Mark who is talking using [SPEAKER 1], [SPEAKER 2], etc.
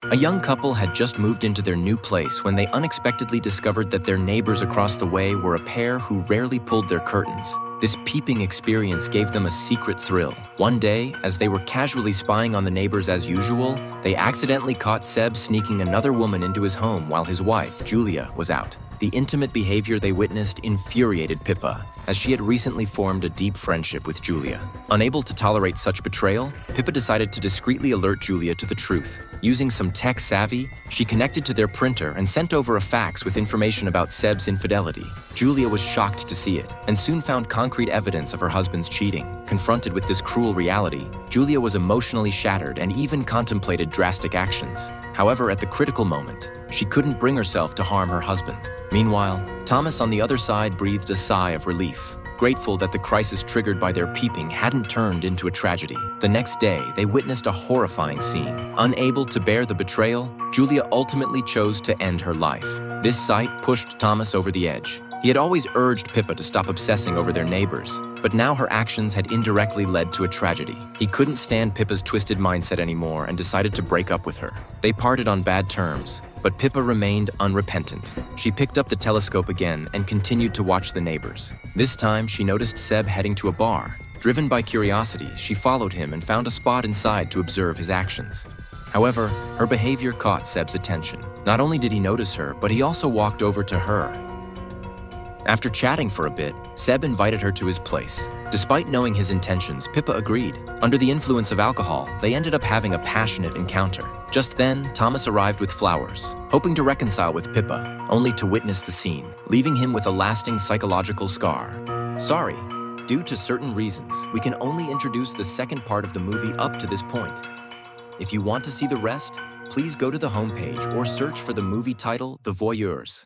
[SPEAKER 1] A young couple had just moved into their new place when they unexpectedly discovered that their neighbors across the way were a pair who rarely pulled their curtains. This peeping experience gave them a secret thrill. One day, as they were casually spying on the neighbors as usual, they accidentally caught Seb sneaking another woman into his home while his wife, Julia, was out. The intimate behavior they witnessed infuriated Pippa, as she had recently formed a deep friendship with Julia. Unable to tolerate such betrayal, Pippa decided to discreetly alert Julia to the truth. Using some tech savvy, she connected to their printer and sent over a fax with information about Seb's infidelity. Julia was shocked to see it, and soon found concrete evidence of her husband's cheating. Confronted with this cruel reality, Julia was emotionally shattered and even contemplated drastic actions. However, at the critical moment, she couldn't bring herself to harm her husband. Meanwhile, Thomas on the other side breathed a sigh of relief, grateful that the crisis triggered by their peeping hadn't turned into a tragedy. The next day, they witnessed a horrifying scene. Unable to bear the betrayal, Julia ultimately chose to end her life. This sight pushed Thomas over the edge. He had always urged Pippa to stop obsessing over their neighbors, but now her actions had indirectly led to a tragedy. He couldn't stand Pippa's twisted mindset anymore and decided to break up with her. They parted on bad terms, but Pippa remained unrepentant. She picked up the telescope again and continued to watch the neighbors. This time, she noticed Seb heading to a bar. Driven by curiosity, she followed him and found a spot inside to observe his actions. However, her behavior caught Seb's attention. Not only did he notice her, but he also walked over to her. After chatting for a bit, Seb invited her to his place. Despite knowing his intentions, Pippa agreed. Under the influence of alcohol, they ended up having a passionate encounter. Just then, Thomas arrived with flowers, hoping to reconcile with Pippa, only to witness the scene, leaving him with a lasting psychological scar. Sorry, due to certain reasons, we can only introduce the second part of the movie up to this point. If you want to see the rest, please go to the homepage or search for the movie title, The Voyeurs.